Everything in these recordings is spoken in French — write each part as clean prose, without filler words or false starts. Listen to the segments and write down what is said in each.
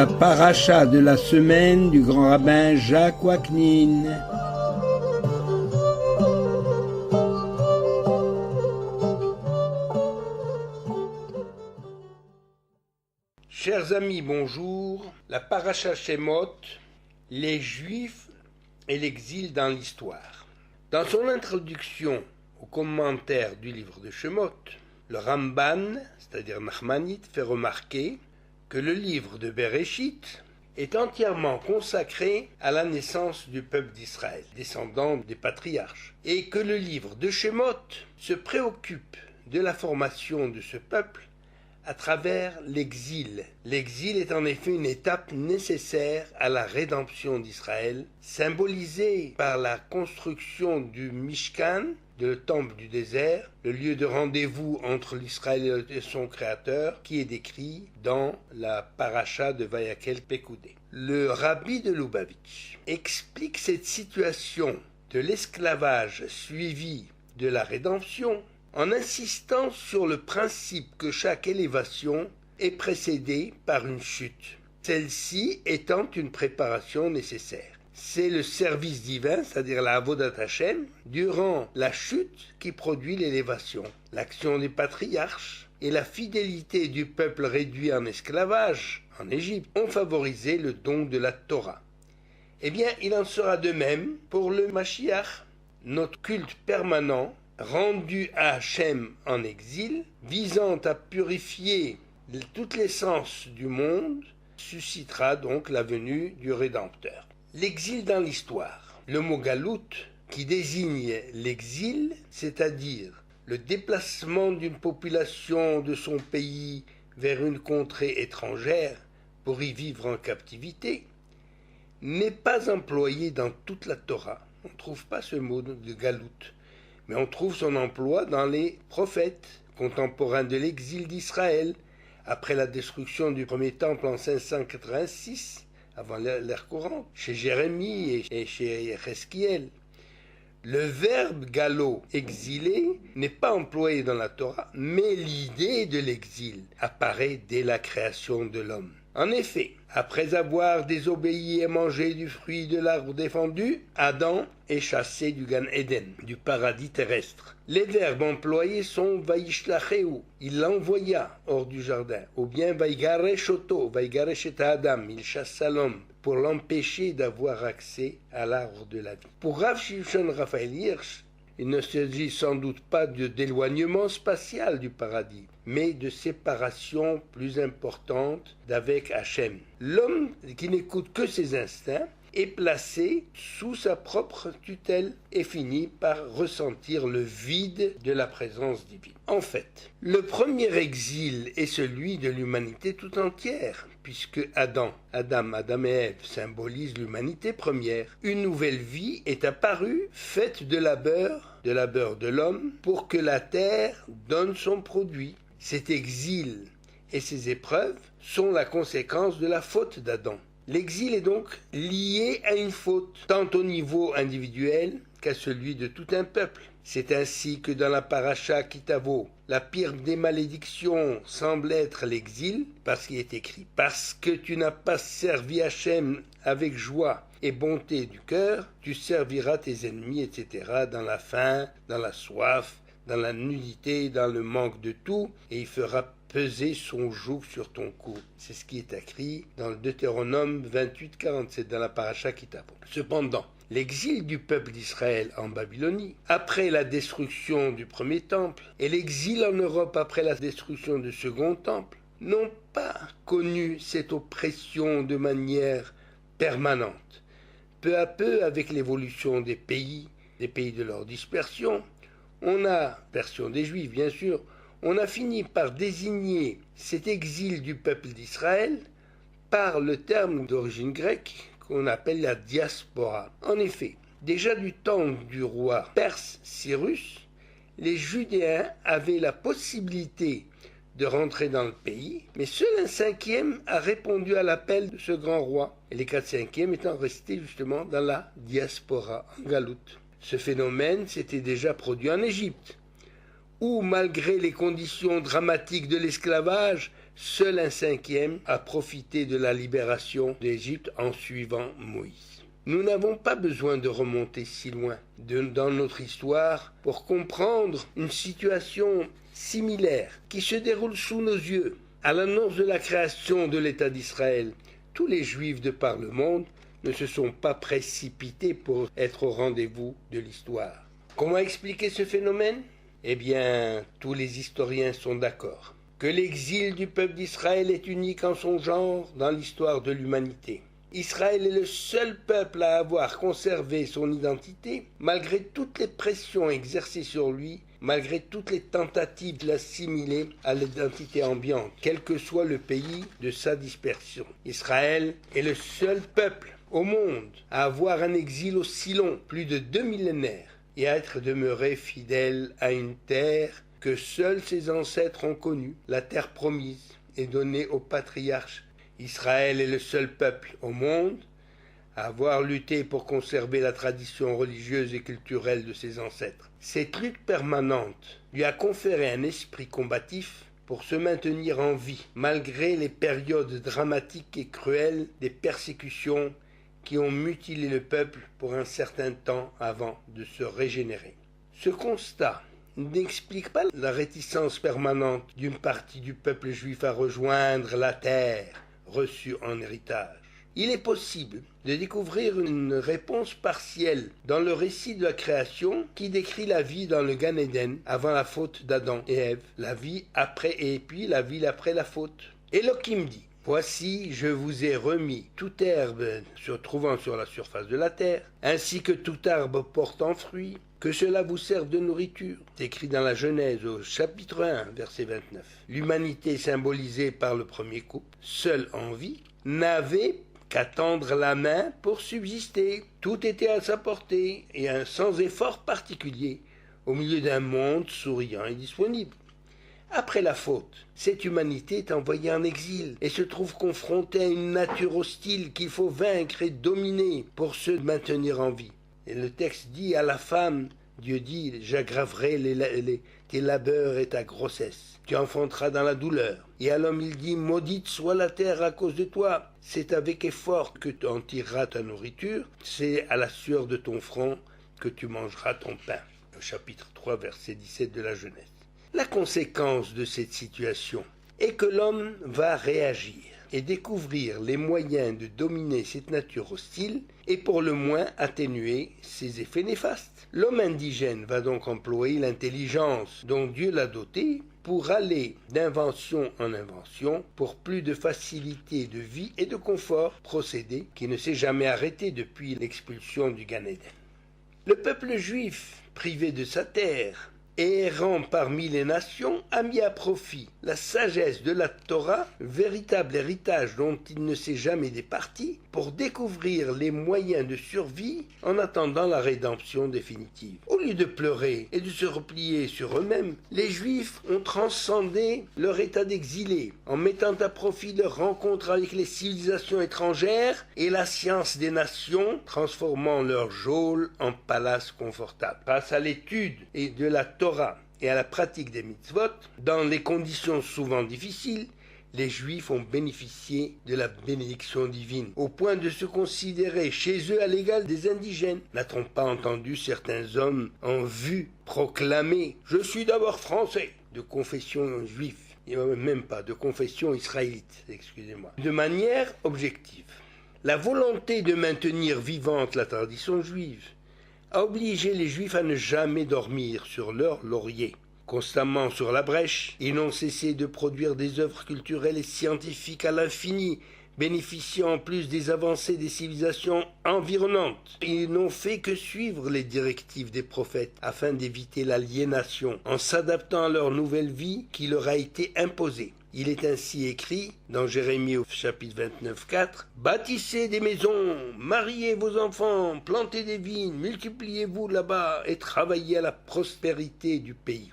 La paracha de la semaine du grand rabbin Jacques Waknin. Chers amis, bonjour. La paracha Shemot, les Juifs et l'exil dans l'histoire. Dans son introduction au commentaire du livre de Shemot, le Ramban, c'est-à-dire Nachmanide, fait remarquer que le livre de Bereshit est entièrement consacré à la naissance du peuple d'Israël, descendant des patriarches, et que le livre de Shemot se préoccupe de la formation de ce peuple à travers l'exil. L'exil est en effet une étape nécessaire à la rédemption d'Israël, symbolisée par la construction du Mishkan, le temple du désert, le lieu de rendez-vous entre l'Israël et son créateur, qui est décrit dans la paracha de Vayakel Pekoudé. Le rabbi de Lubavitch explique cette situation de l'esclavage suivi de la rédemption en insistant sur le principe que chaque élévation est précédée par une chute, celle-ci étant une préparation nécessaire. C'est le service divin, c'est-à-dire la Avodat Hashem, durant la chute qui produit l'élévation. L'action des patriarches et la fidélité du peuple réduit en esclavage en Égypte ont favorisé le don de la Torah. Eh bien, il en sera de même pour le Mashiach, notre culte permanent rendu à Hachem en exil, visant à purifier toute l'essence du monde, suscitera donc la venue du Rédempteur. L'exil dans l'histoire. Le mot galout, qui désigne l'exil, c'est-à-dire le déplacement d'une population de son pays vers une contrée étrangère pour y vivre en captivité, n'est pas employé dans toute la Torah. On ne trouve pas ce mot de galout, mais on trouve son emploi dans les prophètes contemporains de l'exil d'Israël, après la destruction du premier temple en 586, avant l'ère courante, chez Jérémie et chez Ezechiel. Le verbe gallo, exilé, n'est pas employé dans la Torah, mais l'idée de l'exil apparaît dès la création de l'homme. En effet, après avoir désobéi et mangé du fruit de l'arbre défendu, Adam est chassé du Gan Eden, du paradis terrestre. Les verbes employés sont vaïshlacheu, il l'envoya hors du jardin, ou bien vaïgaresh oto, vaïgaresh et Adam, il chassa l'homme, pour l'empêcher d'avoir accès à l'arbre de la vie. Pour Rav Shimshon Raphaël Hirsch, il ne s'agit sans doute pas d'éloignement spatial du paradis, mais de séparation plus importante d'avec Hachem. L'homme qui n'écoute que ses instincts est placé sous sa propre tutelle et finit par ressentir le vide de la présence divine. En fait, le premier exil est celui de l'humanité tout entière, puisque Adam et Ève symbolisent l'humanité première. Une nouvelle vie est apparue, faite de labeur de l'homme, pour que la terre donne son produit. Cet exil et ces épreuves sont la conséquence de la faute d'Adam. L'exil est donc lié à une faute, tant au niveau individuel qu'à celui de tout un peuple. C'est ainsi que dans la paracha Kitavo, la pire des malédictions semble être l'exil, parce qu'il est écrit « Parce que tu n'as pas servi Hachem avec joie et bonté du cœur, tu serviras tes ennemis, etc. dans la faim, dans la soif, dans la nudité, dans le manque de tout, et il fera peser son joug sur ton cou. » C'est ce qui est écrit dans le Deutéronome 28-47, dans la paracha Kitavo. Cependant, l'exil du peuple d'Israël en Babylonie, après la destruction du premier temple, et l'exil en Europe après la destruction du second temple, n'ont pas connu cette oppression de manière permanente. Peu à peu, avec l'évolution des pays de leur dispersion, dispersion des Juifs bien sûr, on a fini par désigner cet exil du peuple d'Israël par le terme d'origine grecque qu'on appelle la diaspora. En effet, déjà du temps du roi perse Cyrus, les Judéens avaient la possibilité de rentrer dans le pays, mais seul un cinquième a répondu à l'appel de ce grand roi, et les 4/5 étant restés justement dans la diaspora, en galoute. Ce phénomène s'était déjà produit en Égypte, où, malgré les conditions dramatiques de l'esclavage, seul un cinquième a profité de la libération d'Égypte en suivant Moïse. Nous n'avons pas besoin de remonter si loin dans notre histoire pour comprendre une situation similaire qui se déroule sous nos yeux. À l'annonce de la création de l'État d'Israël, tous les Juifs de par le monde ne se sont pas précipités pour être au rendez-vous de l'histoire. Comment expliquer ce phénomène ? Eh bien, tous les historiens sont d'accord que l'exil du peuple d'Israël est unique en son genre dans l'histoire de l'humanité. Israël est le seul peuple à avoir conservé son identité malgré toutes les pressions exercées sur lui, malgré toutes les tentatives de l'assimiler à l'identité ambiante, quel que soit le pays de sa dispersion. Israël est le seul peuple au monde à avoir un exil aussi long, plus de 2 millénaires, et à être demeuré fidèle à une terre que seuls ses ancêtres ont connue, la terre promise et donnée aux patriarches. Israël est le seul peuple au monde à avoir lutté pour conserver la tradition religieuse et culturelle de ses ancêtres. Cette lutte permanente lui a conféré un esprit combatif pour se maintenir en vie, malgré les périodes dramatiques et cruelles des persécutions qui ont mutilé le peuple pour un certain temps avant de se régénérer. Ce constat n'explique pas la réticence permanente d'une partie du peuple juif à rejoindre la terre reçue en héritage. Il est possible de découvrir une réponse partielle dans le récit de la création qui décrit la vie dans le Gan Eden avant la faute d'Adam et Ève, la vie après et puis la vie après la faute. Elohim dit: voici, je vous ai remis toute herbe se trouvant sur la surface de la terre, ainsi que tout arbre portant fruit, que cela vous serve de nourriture. C'est écrit dans la Genèse au chapitre 1, verset 29. L'humanité symbolisée par le premier couple, seule en vie, n'avait qu'à tendre la main pour subsister. Tout était à sa portée et sans effort particulier, au milieu d'un monde souriant et disponible. Après la faute, cette humanité est envoyée en exil et se trouve confrontée à une nature hostile qu'il faut vaincre et dominer pour se maintenir en vie. Et le texte dit à la femme, Dieu dit: j'aggraverai tes labeurs et ta grossesse. Tu enfanteras dans la douleur. Et à l'homme il dit: maudite soit la terre à cause de toi. C'est avec effort que tu en tireras ta nourriture. C'est à la sueur de ton front que tu mangeras ton pain. Au chapitre 3, verset 17 de la Genèse. La conséquence de cette situation est que l'homme va réagir et découvrir les moyens de dominer cette nature hostile et pour le moins atténuer ses effets néfastes. L'homme indigène va donc employer l'intelligence dont Dieu l'a doté pour aller d'invention en invention pour plus de facilité de vie et de confort, procédé qui ne s'est jamais arrêté depuis l'expulsion du Gan Eden. Le peuple juif, privé de sa terre, et errant parmi les nations, a mis à profit la sagesse de la Torah, véritable héritage dont il ne s'est jamais départi, pour découvrir les moyens de survie en attendant la rédemption définitive. Au lieu de pleurer et de se replier sur eux-mêmes, les Juifs ont transcendé leur état d'exilés en mettant à profit leur rencontre avec les civilisations étrangères et la science des nations, transformant leur geôle en palace confortable. Grâce à l'étude et de la Torah et à la pratique des mitzvot, dans les conditions souvent difficiles, les Juifs ont bénéficié de la bénédiction divine, au point de se considérer chez eux à l'égal des indigènes. N'a-t-on pas entendu certains hommes en vue proclamer « Je suis d'abord français » de confession juive, et même pas de confession israélite, excusez-moi, de manière objective. La volonté de maintenir vivante la tradition juive a obligé les Juifs à ne jamais dormir sur leur laurier. Constamment sur la brèche, ils n'ont cessé de produire des œuvres culturelles et scientifiques à l'infini, bénéficiant en plus des avancées des civilisations environnantes. Ils n'ont fait que suivre les directives des prophètes afin d'éviter l'aliénation, en s'adaptant à leur nouvelle vie qui leur a été imposée. Il est ainsi écrit dans Jérémie au chapitre 29, 4 « Bâtissez des maisons, mariez vos enfants, plantez des vignes, multipliez-vous là-bas et travaillez à la prospérité du pays. »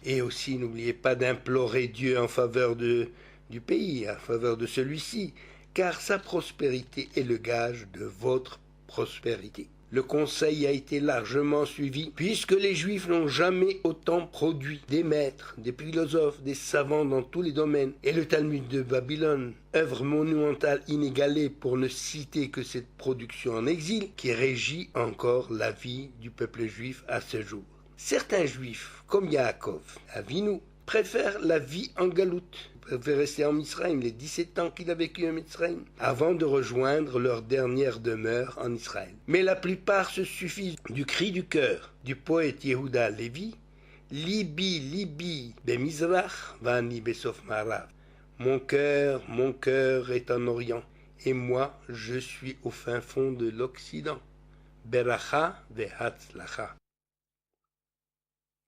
Et aussi, n'oubliez pas d'implorer Dieu en faveur du pays, en faveur de celui-ci, car sa prospérité est le gage de votre prospérité. Le conseil a été largement suivi, puisque les Juifs n'ont jamais autant produit des maîtres, des philosophes, des savants dans tous les domaines. Et le Talmud de Babylone, œuvre monumentale inégalée pour ne citer que cette production en exil, qui régit encore la vie du peuple juif à ce jour. Certains Juifs, comme Yaakov, Avinu, préfèrent la vie en galoute, préfèrent rester en Misraïm les 17 ans qu'il a vécu en Misraïm, avant de rejoindre leur dernière demeure en Israël. Mais la plupart se suffisent du cri du cœur du poète Yehuda Levi, Libi, Libi, Bemizrach, Vani Besof Marav. Mon cœur est en Orient, et moi je suis au fin fond de l'Occident. Beracha ve'hatzlacha.